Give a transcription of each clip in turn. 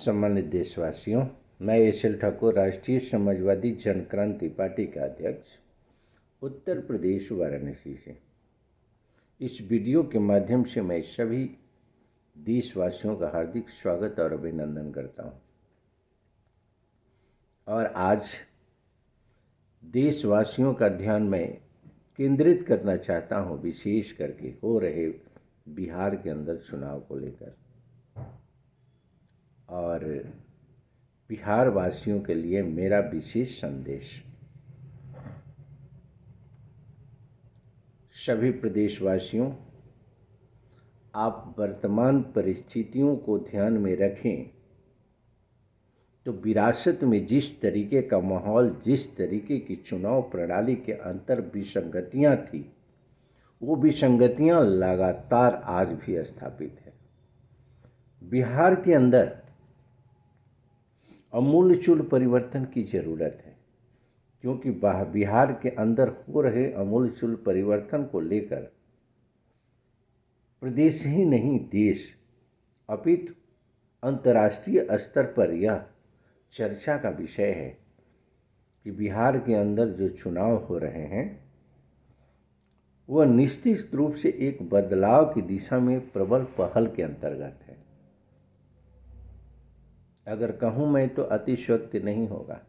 सम्मानित देशवासियों, मैं एस.एल. ठाकुर, राष्ट्रीय समाजवादी जनक्रांति पार्टी का अध्यक्ष, उत्तर प्रदेश वाराणसी से इस वीडियो के माध्यम से मैं सभी देशवासियों का हार्दिक स्वागत और अभिनंदन करता हूं। और आज देशवासियों का ध्यान मैं केंद्रित करना चाहता हूं, विशेष करके हो रहे बिहार के अंदर चुनाव को लेकर। और बिहार वासियों के लिए मेरा विशेष संदेश, सभी प्रदेशवासियों, आप वर्तमान परिस्थितियों को ध्यान में रखें तो विरासत में जिस तरीके का माहौल, जिस तरीके की चुनाव प्रणाली के अंतर विसंगतियां थी, वो विसंगतियां लगातार आज भी स्थापित है। बिहार के अंदर अमूलचूल परिवर्तन की ज़रूरत है, क्योंकि बिहार के अंदर हो रहे अमूलचूल परिवर्तन को लेकर प्रदेश ही नहीं, देश अपितु अंतर्राष्ट्रीय स्तर पर यह चर्चा का विषय है कि बिहार के अंदर जो चुनाव हो रहे हैं वह निश्चित रूप से एक बदलाव की दिशा में प्रबल पहल के अंतर्गत है। अगर कहूँ मैं तो अतिशयोक्ति नहीं होगा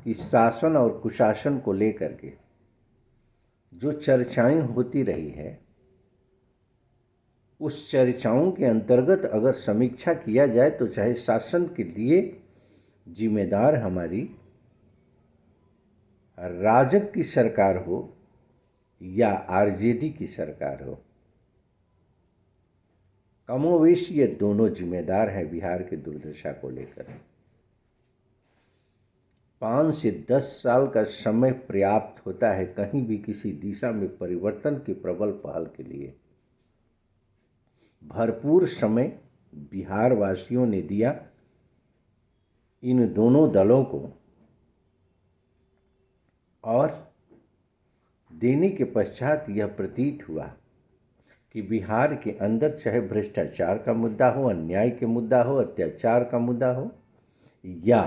कि शासन और कुशासन को लेकर के जो चर्चाएं होती रही है, उस चर्चाओं के अंतर्गत अगर समीक्षा किया जाए तो चाहे शासन के लिए जिम्मेदार हमारी राजग की सरकार हो या आरजेडी की सरकार हो, कमोवेश ये दोनों जिम्मेदार हैं बिहार के दुर्दशा को लेकर। 5 से 10 साल का समय पर्याप्त होता है कहीं भी किसी दिशा में परिवर्तन की प्रबल पहल के लिए। भरपूर समय बिहार वासियों ने दिया इन दोनों दलों को, और देने के पश्चात यह प्रतीत हुआ कि बिहार के अंदर चाहे भ्रष्टाचार का मुद्दा हो, अन्याय के मुद्दा हो, अत्याचार का मुद्दा हो या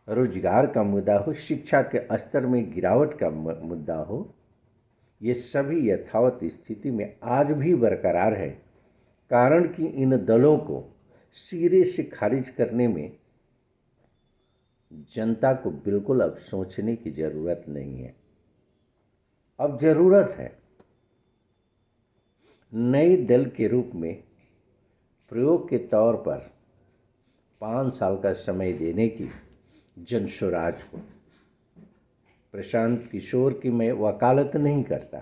रोजगार का मुद्दा हो, शिक्षा के स्तर में गिरावट का मुद्दा हो, ये सभी यथावत स्थिति में आज भी बरकरार है। कारण कि इन दलों को सिरे से खारिज करने में जनता को बिल्कुल अब सोचने की ज़रूरत नहीं है। अब ज़रूरत है नए दल के रूप में प्रयोग के तौर पर 5 साल का समय देने की जनसुराज को। प्रशांत किशोर की मैं वकालत नहीं करता,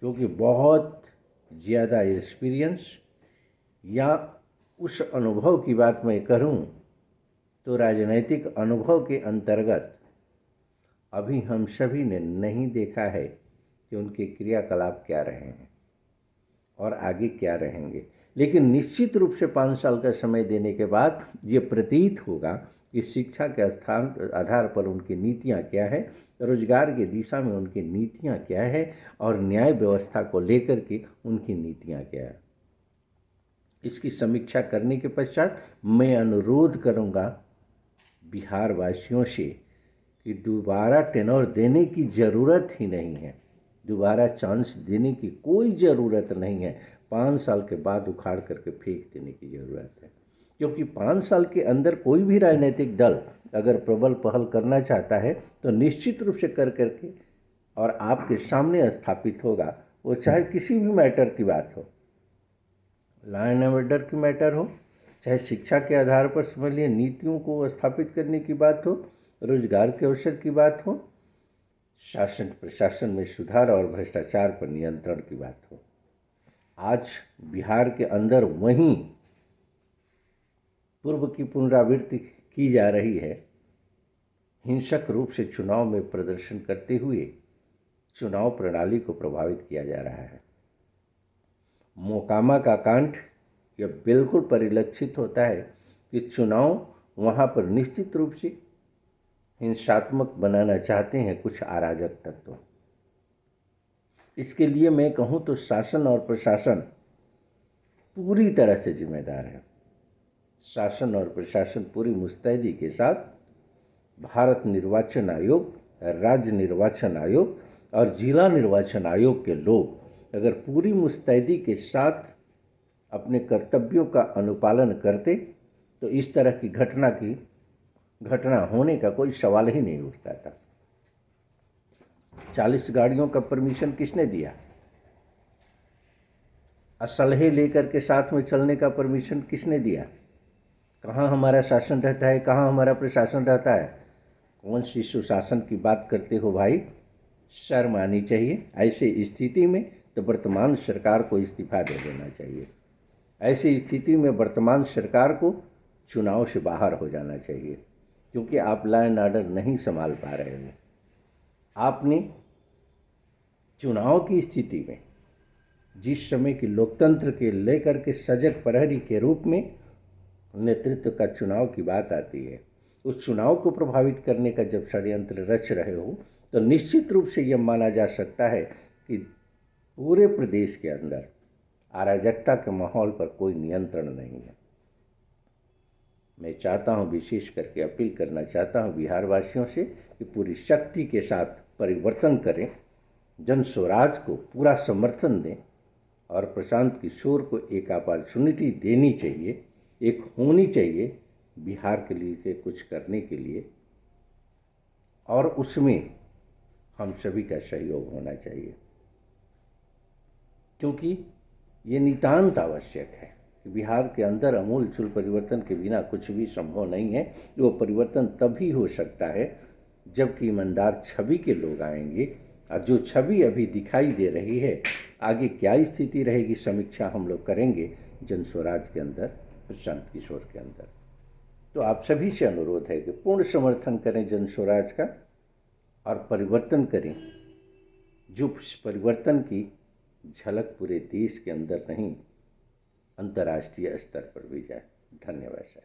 क्योंकि बहुत ज़्यादा एक्सपीरियंस या उस अनुभव की बात मैं करूं तो राजनैतिक अनुभव के अंतर्गत अभी हम सभी ने नहीं देखा है कि उनके क्रियाकलाप क्या रहे हैं और आगे क्या रहेंगे। लेकिन निश्चित रूप से 5 साल का समय देने के बाद ये प्रतीत होगा कि शिक्षा के स्थान आधार पर उनकी नीतियाँ क्या है, रोजगार की दिशा में उनकी नीतियाँ क्या है और न्याय व्यवस्था को लेकर के उनकी नीतियाँ क्या है। इसकी समीक्षा करने के पश्चात मैं अनुरोध करूँगा बिहार वासियों से कि दोबारा टेनर देने की ज़रूरत ही नहीं है, दोबारा चांस देने की कोई ज़रूरत नहीं है। 5 साल के बाद उखाड़ करके फेंक देने की ज़रूरत है, क्योंकि 5 साल के अंदर कोई भी राजनीतिक दल अगर प्रबल पहल करना चाहता है तो निश्चित रूप से कर करके और आपके सामने स्थापित होगा। वो चाहे किसी भी मैटर की बात हो, लॉ एंड ऑर्डर की मैटर हो, चाहे शिक्षा के आधार पर समझ लिए नीतियों को स्थापित करने की बात हो, रोजगार के अवसर की बात हो, शासन प्रशासन में सुधार और भ्रष्टाचार पर नियंत्रण की बात हो। आज बिहार के अंदर वहीं पूर्व की पुनरावृत्ति की जा रही है। हिंसक रूप से चुनाव में प्रदर्शन करते हुए चुनाव प्रणाली को प्रभावित किया जा रहा है। मोकामा का कांड यह बिल्कुल परिलक्षित होता है कि चुनाव वहाँ पर निश्चित रूप से हिंसात्मक बनाना चाहते हैं कुछ अराजक तत्व। इसके लिए मैं कहूँ तो शासन और प्रशासन पूरी तरह से जिम्मेदार है। शासन और प्रशासन पूरी मुस्तैदी के साथ भारत निर्वाचन आयोग, राज्य निर्वाचन आयोग और जिला निर्वाचन आयोग के लोग अगर पूरी मुस्तैदी के साथ अपने कर्तव्यों का अनुपालन करते तो इस तरह की घटना होने का कोई सवाल ही नहीं उठता था। 40 गाड़ियों का परमिशन किसने दिया? असलहे लेकर के साथ में चलने का परमिशन किसने दिया? कहाँ हमारा शासन रहता है, कहाँ हमारा प्रशासन रहता है? कौन सी सुशासन की बात करते हो भाई? शर्म आनी चाहिए। ऐसे स्थिति में तो वर्तमान सरकार को इस्तीफा दे देना चाहिए। ऐसी स्थिति में वर्तमान सरकार को चुनाव से बाहर हो जाना चाहिए, क्योंकि आप लॉ एंड ऑर्डर नहीं संभाल पा रहे हो। आपने चुनाव की स्थिति में जिस समय की लोकतंत्र के लेकर के सजग प्रहरी के रूप में नेतृत्व का चुनाव की बात आती है, उस चुनाव को प्रभावित करने का जब षड्यंत्र रच रहे हो तो निश्चित रूप से यह माना जा सकता है कि पूरे प्रदेश के अंदर अराजकता के माहौल पर कोई नियंत्रण नहीं है। मैं चाहता हूं, विशेष करके अपील करना चाहता हूं बिहार वासियों से कि पूरी शक्ति के साथ परिवर्तन करें, जन स्वराज को पूरा समर्थन दें और प्रशांत किशोर को एक अपॉर्चुनिटी देनी चाहिए, एक होनी चाहिए बिहार के लिए कुछ करने के लिए, और उसमें हम सभी का सहयोग होना चाहिए, क्योंकि ये नितांत आवश्यक है कि बिहार के अंदर आमूलचूल परिवर्तन के बिना कुछ भी संभव नहीं है। वो परिवर्तन तभी हो सकता है जबकि ईमानदार छवि के लोग आएंगे, और जो छवि अभी दिखाई दे रही है, आगे क्या स्थिति रहेगी समीक्षा हम लोग करेंगे जन स्वराज के अंदर, प्रशांत किशोर के अंदर। तो आप सभी से अनुरोध है कि पूर्ण समर्थन करें जन स्वराज का और परिवर्तन करें, जो परिवर्तन की झलक पूरे देश के अंदर नहीं, अंतर्राष्ट्रीय स्तर पर भी जाए। धन्यवाद सर।